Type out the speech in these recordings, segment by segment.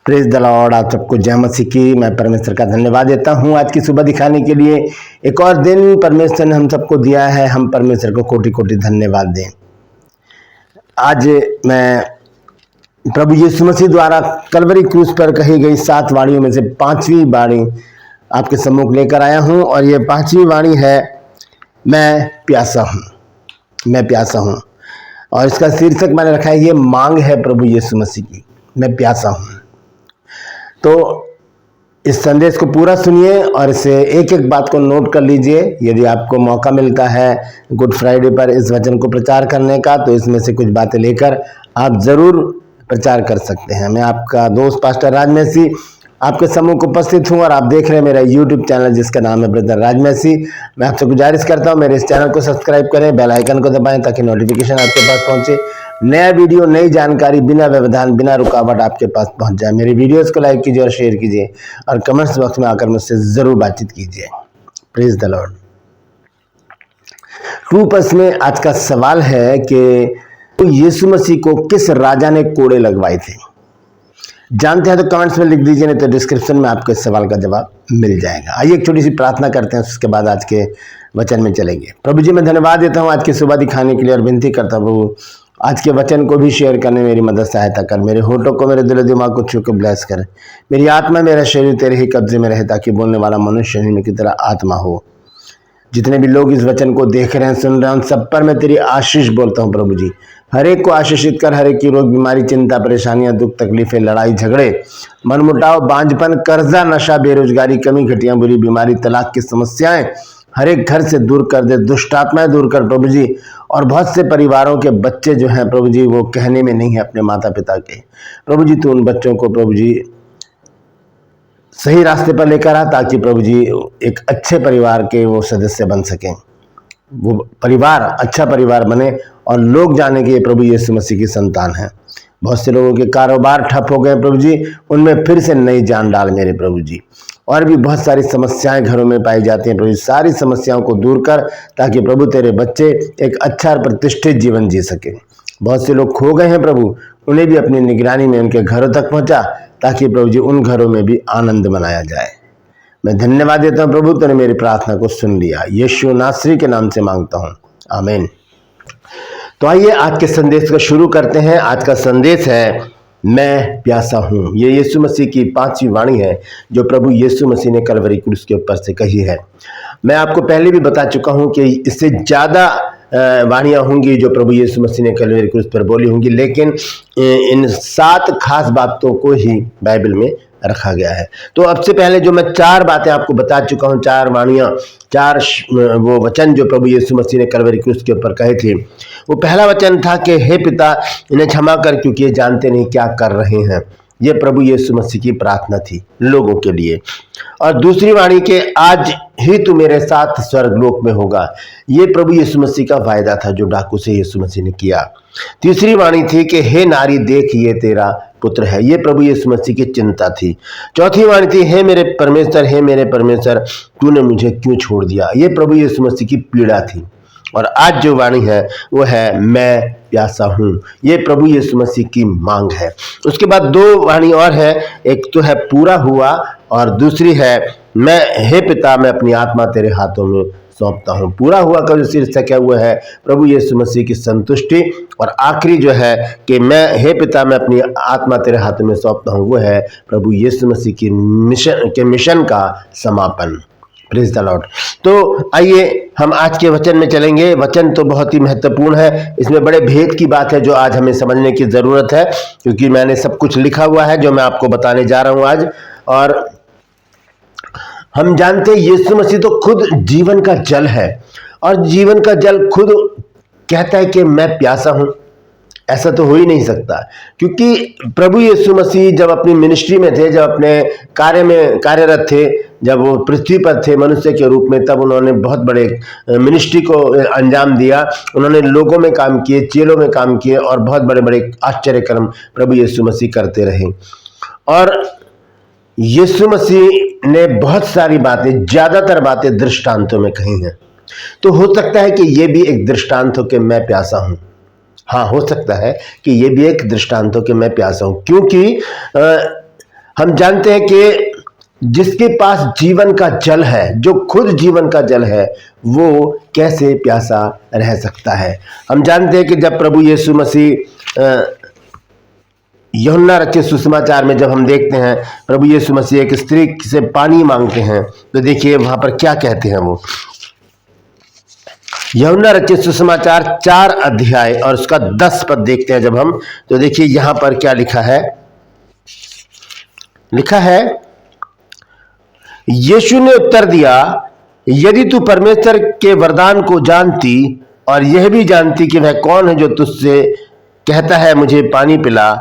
Praise the Lord. आप सबको जय मसीह की। मैं परमेश्वर का धन्यवाद देता हूं आज की सुबह दिखाने के लिए। एक और दिन परमेश्वर ने हम सबको दिया है, हम परमेश्वर को कोटि कोटि धन्यवाद दें। आज मैं प्रभु यीशु मसीह द्वारा कलवरी क्रूस पर कही गई 7 वाणियों में से 5वीं वाणी आपके सम्मुख लेकर आया हूं, और ये 5वीं वाणी है, मैं प्यासा हूं। मैं प्यासा हूं, और इसका शीर्षक मैंने रखा है, ये मांग है प्रभु यीशु मसीह की, मैं प्यासा हूं। तो इस संदेश को पूरा सुनिए और इसे एक एक बात को नोट कर लीजिए। यदि आपको मौका मिलता है गुड फ्राइडे पर इस वचन को प्रचार करने का, तो इसमें से कुछ बातें लेकर आप जरूर प्रचार कर सकते हैं। मैं आपका दोस्त पास्टर राजमेसी आपके सम्मुख उपस्थित हूं, और आप देख रहे हैं मेरा यूट्यूब चैनल जिसका नाम है ब्रदर राजमेसी। मैं आपसे गुजारिश करता हूं, मेरे इस चैनल को सब्सक्राइब करें, बेल आइकन को दबाएं ताकि नोटिफिकेशन आपके पास पहुंचे। नया वीडियो, नई जानकारी बिना व्यवधान, बिना रुकावट आपके पास पहुंच जाए। मेरी वीडियोस को लाइक कीजिए और शेयर कीजिए, और कमेंट्स बॉक्स में आकर मुझसे जरूर बातचीत कीजिए। Praise the Lord. 2+ में आज का सवाल है कि तो यीशु मसीह को किस राजा ने कोड़े लगवाए थे? जानते हैं तो कमेंट्स में लिख दीजिए, नहीं तो डिस्क्रिप्शन में आपको इस सवाल का जवाब मिल जाएगा। आइए एक छोटी सी प्रार्थना करते हैं, उसके बाद आज के वचन में चलेंगे। प्रभु जी, मैं धन्यवाद देता हूं आज की सुबह दिखाने के लिए, और विनती करता हूं प्रभु आज के वचन को भी शेयर करने में मेरी मदद सहायता कर। मेरे होठों को, मेरे दिल दिमाग को छू के ब्लेस कर। मेरी आत्मा, मेरा शरीर तेरे ही कब्जे में रहे, ताकि बोलने वाला मनुष्य ही में की तरह आत्मा हो। जितने भी लोग इस वचन को देख रहे हैं, सुन रहे हैं, उन सब पर मैं तेरी आशीष बोलता हूँ प्रभु जी। हर एक को आशीषित कर, हर एक की रोग, बीमारी, चिंता, परेशानियां, दुख, तकलीफें, लड़ाई झगड़े, मनमुटाव, बांझपन, कर्जा, नशा, बेरोजगारी, कमी, घटियां, बुरी बीमारी, तलाक की समस्याएं हर एक घर से दूर कर दे। दुष्ट आत्माएं दूर कर प्रभु जी। और बहुत से परिवारों के बच्चे जो हैं प्रभु जी, वो कहने में नहीं है अपने माता पिता के। प्रभु जी, तू उन बच्चों को प्रभु जी सही रास्ते पर लेकर आ, ताकि प्रभु जी एक अच्छे परिवार के वो सदस्य बन सकें, वो परिवार अच्छा परिवार बने, और लोग जाने कि ये प्रभु यीशु मसीह की संतान है। बहुत से लोगों के कारोबार ठप हो गए प्रभु जी, उनमें फिर से नई जान डाल मेरे प्रभु जी। और भी बहुत सारी समस्याएं घरों में पाई जाती हैं प्रभु जी, सारी समस्याओं को दूर कर, ताकि प्रभु तेरे बच्चे एक अच्छा और प्रतिष्ठित जीवन जी सके। बहुत से लोग खो गए हैं प्रभु, उन्हें भी अपनी निगरानी में उनके घरों तक पहुंचा, ताकि प्रभु जी उन घरों में भी आनंद मनाया जाए। मैं धन्यवाद देता हूं प्रभु, तूने मेरी प्रार्थना को सुन लिया। यीशु नासरी के नाम से मांगता हूं, आमीन। तो आइए आज के संदेश को शुरू करते हैं। आज का संदेश है, मैं प्यासा हूं। ये यीशु मसीह की 5वीं वाणी है, जो प्रभु यीशु मसीह ने कलवरी क्रूस के ऊपर से कही है। मैं आपको पहले भी बता चुका हूं कि इससे ज्यादा वाणियां होंगी जो प्रभु यीशु मसीह ने कलवरी क्रूस पर बोली होंगी, लेकिन इन 7 खास बातों को ही बाइबल में रखा गया है। तो अब से पहले जो मैं 4 बातें आपको बता चुका हूं, 4 वाणियां, 4 वो वचन जो प्रभु यीशु मसीह ने कलवरी क्रूस के ऊपर कहे थे। वो पहला वचन था कि हे पिता, इन्हें क्षमा कर, क्योंकि ये जानते नहीं क्या कर रहे हैं। ये प्रभु यीशु मसीह की प्रार्थना थी लोगों के लिए। और दूसरी वाणी के, आज ही तू मेरे साथ स्वर्गलोक में होगा। ये प्रभु यीशु मसीह का वायदा था जो डाकू से यीशु मसीह ने किया। तीसरी वाणी थी कि हे नारी, देख ये तेरा पुत्र है। ये प्रभु यीशु मसीह की चिंता थी। चौथी वाणी थी, हे मेरे परमेश्वर, हे मेरे परमेश्वर, तूने मुझे क्यों छोड़ दिया। ये प्रभु यीशु मसीह की पीड़ा थी। और आज जो वाणी है वो है, मैं प्यासा हूं। ये प्रभु यीशु मसीह की मांग है। उसके बाद 2 वाणी और है, एक तो है पूरा हुआ, और दूसरी है, मैं हे पिता, मैं अपनी आत्मा तेरे हाथों में सौंपता हूं। पूरा हुआ का जो शीर्षक है वो है प्रभु यीशु मसीह की संतुष्टि, और आखिरी जो है कि मैं हे पिता, मैं अपनी आत्मा तेरे हाथों में सौंपता हूं, वो है प्रभु यीशु मसीह की मिशन का समापन। Praise the Lord. तो आइए हम आज के वचन में चलेंगे। वचन तो बहुत ही महत्वपूर्ण है, इसमें बड़े भेद की बात है जो आज हमें समझने की जरूरत है, क्योंकि मैंने सब कुछ लिखा हुआ है जो मैं आपको बताने जा रहा हूं आज। और हम जानते हैं यीशु मसीह तो खुद जीवन का जल है, और जीवन का जल खुद कहता है कि मैं प्यासा हूं। ऐसा तो हो ही नहीं सकता, क्योंकि प्रभु यीशु मसीह जब अपनी मिनिस्ट्री में थे, जब अपने कार्य में कार्यरत थे, जब वो पृथ्वी पर थे मनुष्य के रूप में, तब उन्होंने बहुत बड़े मिनिस्ट्री को अंजाम दिया। उन्होंने लोगों में काम किए, चेलों में काम किए, और बहुत बड़े बड़े आश्चर्य कर्म प्रभु यीशु मसीह करते रहे। और यीशु मसीह ने बहुत सारी बातें, ज्यादातर बातें दृष्टांतों में कही हैं। तो हो सकता है कि ये भी एक दृष्टांत हो कि मैं प्यासा हूं। हाँ, हो सकता है कि ये भी एक दृष्टांत हो कि मैं प्यासा हूं, क्योंकि हम जानते हैं कि जिसके पास जीवन का जल है, जो खुद जीवन का जल है, वो कैसे प्यासा रह सकता है। हम जानते हैं कि जब प्रभु यीशु मसीह यूहन्ना रचित सुसमाचार में जब हम देखते हैं प्रभु यीशु मसीह एक स्त्री से पानी मांगते हैं, तो देखिए वहां पर क्या कहते हैं वो। यूहन्ना रचित सुसमाचार 4 अध्याय और उसका 10 पद देखते हैं जब हम, तो देखिए यहां पर क्या लिखा है। लिखा है, यीशु ने उत्तर दिया, यदि तू परमेश्वर के वरदान को जानती और यह भी जानती कि वह कौन है जो तुझसे कहता है मुझे पानी पिला,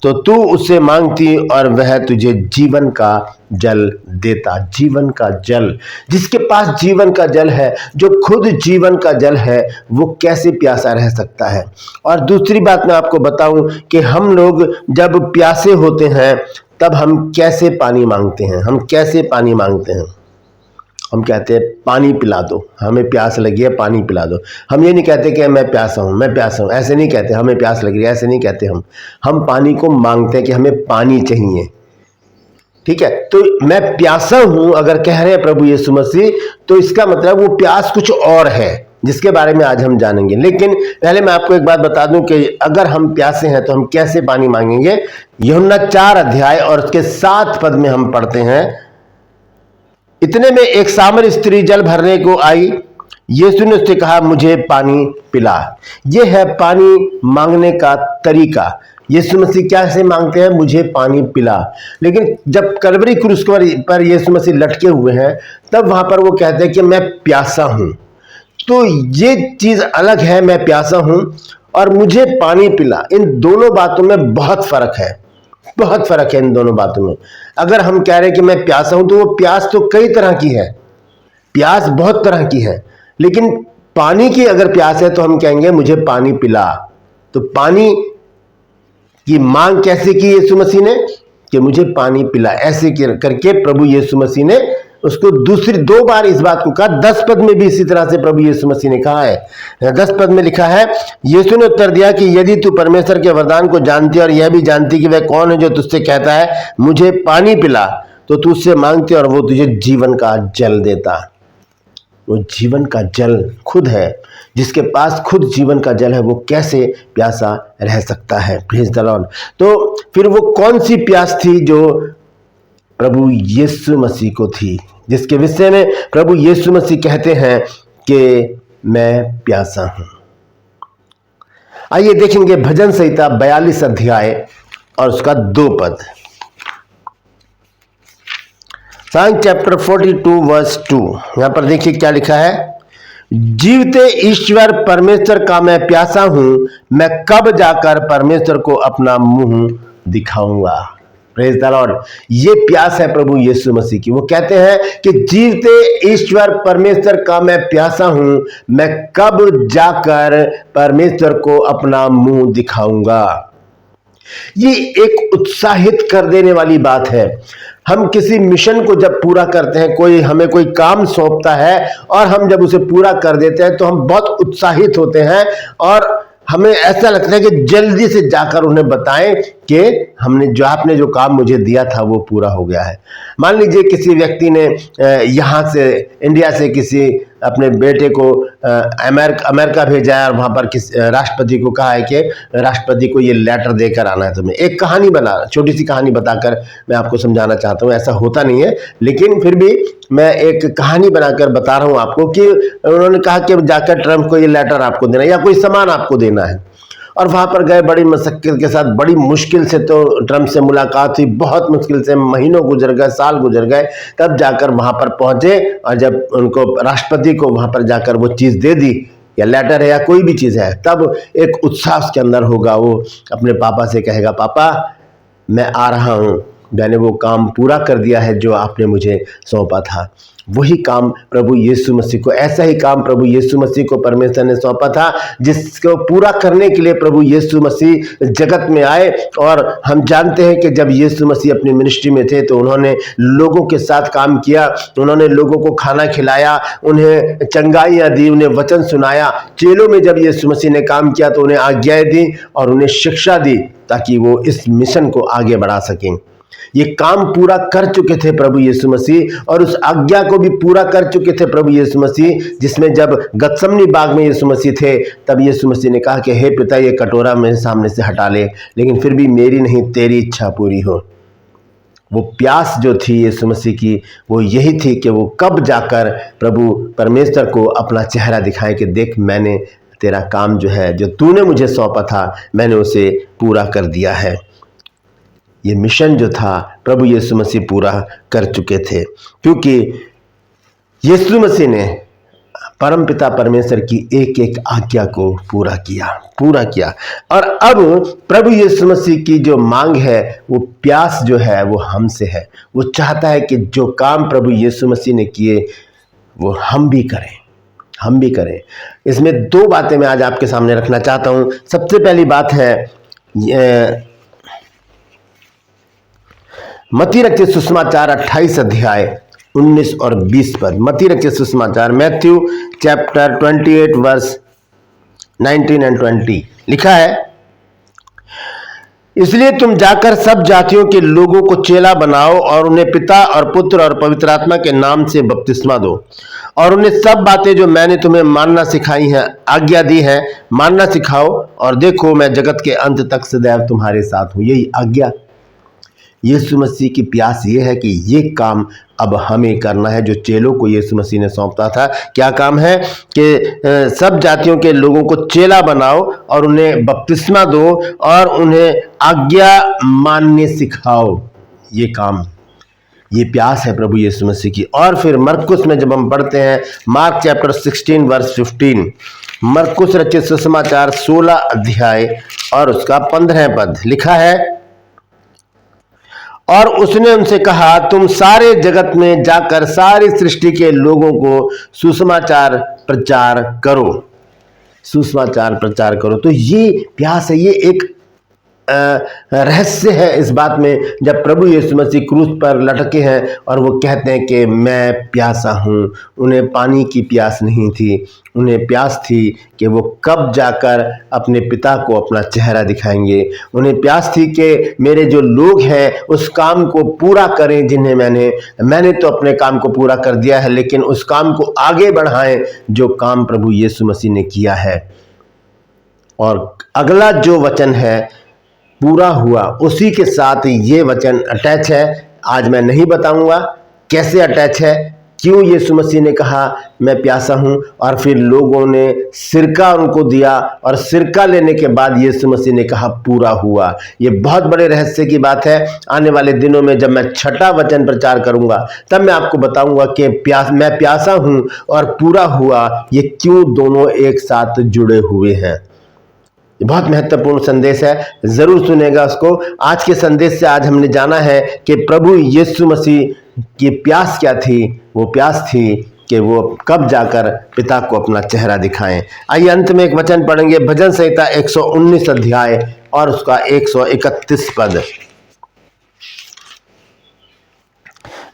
तो तू उससे मांगती और वह तुझे जीवन का जल देता। जीवन का जल, जिसके पास जीवन का जल है, जो खुद जीवन का जल है, वो कैसे प्यासा रह सकता है। और दूसरी बात मैं आपको बताऊं कि हम लोग जब प्यासे होते हैं तब हम कैसे पानी मांगते हैं। हम कैसे पानी मांगते हैं? हम कहते हैं पानी पिला दो, हमें प्यास लगी है, पानी पिला दो। हम ये नहीं कहते कि मैं प्यासा हूँ, मैं प्यासा हूँ, ऐसे नहीं कहते। हमें प्यास लग रही है, ऐसे नहीं कहते। हम पानी को मांगते हैं कि हमें पानी चाहिए। ठीक है, तो मैं प्यासा हूं अगर कह रहे हैं प्रभु यीशु मसीह, तो इसका मतलब वो प्यास कुछ और है, जिसके बारे में आज हम जानेंगे। लेकिन पहले मैं आपको एक बात बता दूं कि अगर हम प्यासे हैं तो हम कैसे पानी मांगेंगे। यूहन्ना 4 अध्याय और उसके 7 पद में हम पढ़ते हैं, इतने में एक सामरी स्त्री जल भरने को आई। यीशु ने उससे कहा, मुझे पानी पिला। यह है पानी मांगने का तरीका। यीशु मसीह कैसे मांगते हैं? मुझे पानी पिला। लेकिन जब कलवरी क्रूस पर यीशु मसीह लटके हुए हैं, तब वहां पर वो कहते हैं कि मैं प्यासा हूं। तो ये चीज अलग है, मैं प्यासा हूं और मुझे पानी पिला। इन दोनों बातों में बहुत फर्क है, बहुत फर्क है इन दोनों बातों में। अगर हम कह रहे हैं कि मैं प्यासा हूं, तो वो प्यास तो कई तरह की है, प्यास बहुत तरह की है। लेकिन पानी की अगर प्यास है तो हम कहेंगे मुझे पानी पिला। तो पानी की मांग कैसे की यीशु मसीह ने? कि मुझे पानी पिला। ऐसे करके प्रभु यीशु मसीह ने उसको दूसरी 2 बार इस बात को कहा। 10 पद में भी इसी तरह से प्रभु यीशु मसीह ने कहा है। 10 पद में लिखा है, यीशु ने उत्तर दिया कि यदि तू परमेश्वर के वरदान को जानती और यह भी जानती कि वह कौन है जो तुझसे कहता है मुझे पानी पिला, तो तू उससे मांगती और वो तुझे जीवन का जल देता। वो जीवन का जल खुद है। जिसके पास खुद जीवन का जल है, वो कैसे प्यासा रह सकता है। Praise the Lord. तो फिर वो कौन सी प्यास थी जो प्रभु यीशु मसीह को थी, जिसके विषय में प्रभु यीशु मसीह कहते हैं कि मैं प्यासा हूं। आइए देखेंगे भजन संहिता 42 अध्याय और उसका 2 पद। Psalm chapter 42 verse 2, यहां पर देखिए क्या लिखा है, जीवते ईश्वर परमेश्वर का मैं प्यासा हूं, मैं कब जाकर परमेश्वर को अपना मुंह दिखाऊंगा। Praise the Lord. ये प्यास है प्रभु यीशु मसीह की। वो कहते हैं कि जीवते ईश्वर परमेश्वर का मैं प्यासा हूं, मैं कब जाकर परमेश्वर को अपना मुंह दिखाऊंगा। ये एक उत्साहित कर देने वाली बात है। हम किसी मिशन को जब पूरा करते हैं, कोई हमें कोई काम सौंपता है और हम जब उसे पूरा कर देते हैं तो हम बहुत उत्साहित होते हैं और हमें ऐसा लगता है कि जल्दी से जाकर उन्हें बताएं कि आपने जो काम मुझे दिया था वो पूरा हो गया है। मान लीजिए किसी व्यक्ति ने यहाँ से इंडिया से किसी अपने बेटे को अमेरिका भेजा है और वहाँ पर राष्ट्रपति को कहा है कि राष्ट्रपति को ये लेटर देकर आना है तुम्हें। एक कहानी बना, छोटी सी कहानी बताकर मैं आपको समझाना चाहता हूँ। ऐसा होता नहीं है, लेकिन फिर भी मैं एक कहानी बनाकर बता रहा हूँ आपको कि उन्होंने कहा कि जाकर ट्रम्प को ये लेटर आपको देना है या कोई सामान आपको देना है। और वहां पर गए, बड़ी मशक्कत के साथ, बड़ी मुश्किल से तो ट्रम्प से मुलाकात हुई, बहुत मुश्किल से महीनों गुजर गए, साल गुजर गए, तब जाकर वहां पर पहुंचे। और जब उनको राष्ट्रपति को वहां पर जाकर वो चीज़ दे दी, या लेटर है या कोई भी चीज़ है, तब एक उत्साह उसके अंदर होगा। वो अपने पापा से कहेगा, पापा मैं आ रहा हूँ, मैंने वो काम पूरा कर दिया है जो आपने मुझे सौंपा था। वही काम प्रभु यीशु मसीह को, ऐसा ही काम प्रभु यीशु मसीह को परमेश्वर ने सौंपा था, जिसको पूरा करने के लिए प्रभु यीशु मसीह जगत में आए। और हम जानते हैं कि जब यीशु मसीह अपनी मिनिस्ट्री में थे तो उन्होंने लोगों के साथ काम किया, उन्होंने लोगों को खाना खिलाया, उन्हें चंगाइयाँ दी, उन्हें वचन सुनाया। चेलों में जब यीशु मसीह ने काम किया तो उन्हें आज्ञाएं दी और उन्हें शिक्षा दी ताकि वो इस मिशन को आगे बढ़ा सकें। ये काम पूरा कर चुके थे प्रभु यीशु मसीह, और उस आज्ञा को भी पूरा कर चुके थे प्रभु यीशु मसीह, जिसमें जब गतसमनी बाग में यीशु मसीह थे तब यीशु मसीह ने कहा कि हे पिता, ये कटोरा मेरे सामने से हटा ले, लेकिन फिर भी मेरी नहीं तेरी इच्छा पूरी हो। वो प्यास जो थी यीशु मसीह की, वो यही थी कि वो कब जाकर प्रभु परमेश्वर को अपना चेहरा दिखाए कि देख, मैंने तेरा काम जो है, जो तूने मुझे सौंपा था, मैंने उसे पूरा कर दिया है। ये मिशन जो था प्रभु यीशु मसीह पूरा कर चुके थे, क्योंकि यीशु मसीह ने परमपिता परमेश्वर की एक एक आज्ञा को पूरा किया। और अब प्रभु यीशु मसीह की जो मांग है, वो प्यास जो है वो हमसे है। वो चाहता है कि जो काम प्रभु यीशु मसीह ने किए वो हम भी करें। इसमें दो बातें मैं आज आपके सामने रखना चाहता हूं। सबसे पहली बात है मत्ती रचित सुसमाचार 28 अध्याय 19 और 20 पद। मत्ती रचित सुसमाचार, मैथ्यू चैप्टर 28 वर्स 19 एंड 20 लिखा है, इसलिए तुम जाकर सब जातियों के लोगों को चेला बनाओ और उन्हें पिता और पुत्र और पवित्र आत्मा के नाम से बपतिस्मा दो, और उन्हें सब बातें जो मैंने तुम्हें मानना सिखाई हैं, आज्ञा दी है, मानना सिखाओ, और देखो मैं जगत के अंत तक सदैव तुम्हारे साथ हूं। यही आज्ञा, यीशु मसीह की प्यास ये है कि ये काम अब हमें करना है जो चेलों को यीशु मसीह ने सौंपा था। क्या काम है कि सब जातियों के लोगों को चेला बनाओ और उन्हें बपतिस्मा दो और उन्हें आज्ञा मानने सिखाओ। ये काम, ये प्यास है प्रभु यीशु मसीह की। और फिर मरकुस में जब हम पढ़ते हैं, मार्क चैप्टर 16 वर्स 15, मरकुस रचित सुसमाचार 16 अध्याय और उसका 15 पद लिखा है, और उसने उनसे कहा, तुम सारे जगत में जाकर सारी सृष्टि के लोगों को सुसमाचार प्रचार करो। तो ये प्यास है, ये एक रहस्य है इस बात में, जब प्रभु यीशु मसीह क्रूस पर लटके हैं और वो कहते हैं कि मैं प्यासा हूँ। उन्हें पानी की प्यास नहीं थी, उन्हें प्यास थी कि वो कब जाकर अपने पिता को अपना चेहरा दिखाएंगे। उन्हें प्यास थी कि मेरे जो लोग हैं उस काम को पूरा करें जिन्हें मैंने तो अपने काम को पूरा कर दिया है, लेकिन उस काम को आगे बढ़ाएं जो काम प्रभु यीशु मसीह ने किया है। और अगला जो वचन है पूरा हुआ, उसी के साथ ये वचन अटैच है। आज मैं नहीं बताऊंगा कैसे अटैच है, क्यों यीशु मसीह ने कहा मैं प्यासा हूं, और फिर लोगों ने सिरका उनको दिया और सिरका लेने के बाद यीशु मसीह ने कहा पूरा हुआ। ये बहुत बड़े रहस्य की बात है। आने वाले दिनों में जब मैं छठा वचन प्रचार करूंगा तब मैं आपको बताऊंगा कि मैं प्यासा हूं और पूरा हुआ, ये क्यों दोनों एक साथ जुड़े हुए हैं। बहुत महत्वपूर्ण संदेश है, जरूर सुनेगा उसको। आज के संदेश से आज हमने जाना है कि प्रभु यीशु मसीह की प्यास क्या थी। वो प्यास थी कि वो कब जाकर पिता को अपना चेहरा दिखाएं। आइए अंत में एक वचन पढ़ेंगे, भजन संहिता 119 अध्याय और उसका 131 पद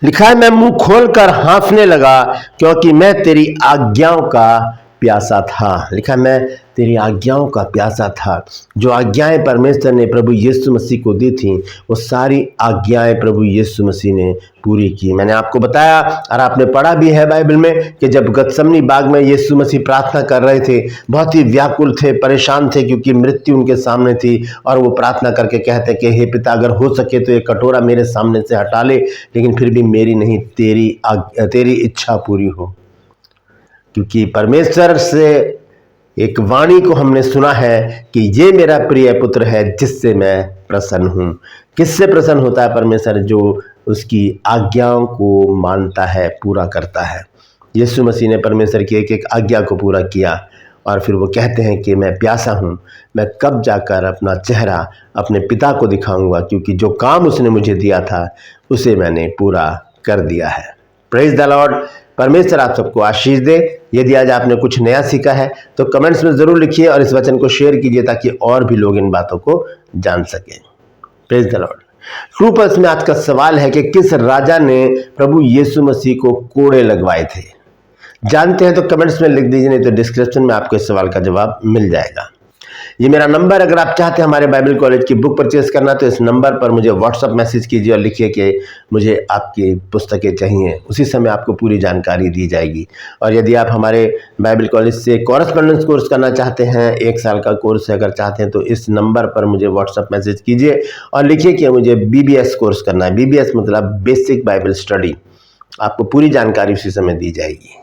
लिखा है, मैं मुंह खोलकर हाँफने लगा क्योंकि मैं तेरी आज्ञाओं का प्यासा था। लिखा, मैं तेरी आज्ञाओं का प्यासा था। जो आज्ञाएं परमेश्वर ने प्रभु यीशु मसीह को दी थी, वो सारी आज्ञाएं प्रभु यीशु मसीह ने पूरी की। मैंने आपको बताया और आपने पढ़ा भी है बाइबल में कि जब गतसमनी बाग में यीशु मसीह प्रार्थना कर रहे थे, बहुत ही व्याकुल थे, परेशान थे, क्योंकि मृत्यु उनके सामने थी, और वो प्रार्थना करके कहते कि हे पिता, अगर हो सके तो ये कटोरा मेरे सामने से हटा ले, लेकिन फिर भी मेरी नहीं तेरी इच्छा पूरी हो। क्योंकि परमेश्वर से एक वाणी को हमने सुना है कि ये मेरा प्रिय पुत्र है जिससे मैं प्रसन्न हूँ। किससे प्रसन्न होता है परमेश्वर? जो उसकी आज्ञाओं को मानता है, पूरा करता है। यीशु मसीह ने परमेश्वर की एक एक आज्ञा को पूरा किया, और फिर वो कहते हैं कि मैं प्यासा हूँ, मैं कब जाकर अपना चेहरा अपने पिता को दिखाऊंगा, क्योंकि जो काम उसने मुझे दिया था उसे मैंने पूरा कर दिया है। Praise the Lord. परमेश्वर आप सबको आशीष दे। यदि आज आपने कुछ नया सीखा है तो कमेंट्स में जरूर लिखिए और इस वचन को शेयर कीजिए ताकि और भी लोग इन बातों को जान सकें। Praise the Lord. True pulse में आज का सवाल है कि किस राजा ने प्रभु यीशु मसीह को कोड़े लगवाए थे? जानते हैं तो कमेंट्स में लिख दीजिए, नहीं तो डिस्क्रिप्शन में आपको इस सवाल का जवाब मिल जाएगा। ये मेरा नंबर, अगर आप चाहते हैं हमारे बाइबल कॉलेज की बुक परचेज करना तो इस नंबर पर मुझे व्हाट्सअप मैसेज कीजिए और लिखिए कि मुझे आपकी पुस्तकें चाहिए। उसी समय आपको पूरी जानकारी दी जाएगी। और यदि आप हमारे बाइबल कॉलेज से कॉरेस्पॉन्डेंस कोर्स करना चाहते हैं, 1 साल का कोर्स अगर चाहते हैं, तो इस नंबर पर मुझे व्हाट्सअप मैसेज कीजिए और लिखिए कि मुझे BBS कोर्स करना है। BBS मतलब बेसिक बाइबल स्टडी। आपको पूरी जानकारी उसी समय दी जाएगी।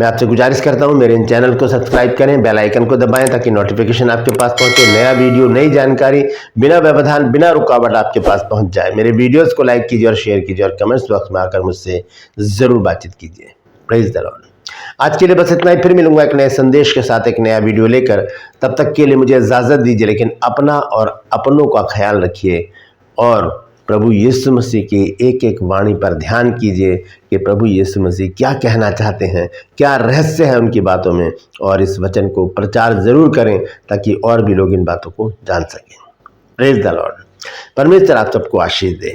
मैं आपसे गुजारिश करता हूं मेरे इन चैनल को सब्सक्राइब करें, बेल आइकन को दबाएं ताकि नोटिफिकेशन आपके पास पहुंचे, नया वीडियो, नई जानकारी बिना व्यवधान, बिना रुकावट आपके पास पहुंच जाए। मेरे वीडियोस को लाइक कीजिए और शेयर कीजिए और कमेंट्स बॉक्स में आकर मुझसे ज़रूर बातचीत कीजिए। Praise the Lord. आज के लिए बस इतना ही। फिर मिलूंगा एक नए संदेश के साथ, एक नया वीडियो लेकर। तब तक के लिए मुझे इजाज़त दीजिए, लेकिन अपना और अपनों का ख्याल रखिए और प्रभु यीशु मसीह की एक एक वाणी पर ध्यान कीजिए कि प्रभु यीशु मसीह क्या कहना चाहते हैं, क्या रहस्य है उनकी बातों में, और इस वचन को प्रचार ज़रूर करें ताकि और भी लोग इन बातों को जान सकें। Praise the Lord. परमेश्वर आप सबको आशीष दे।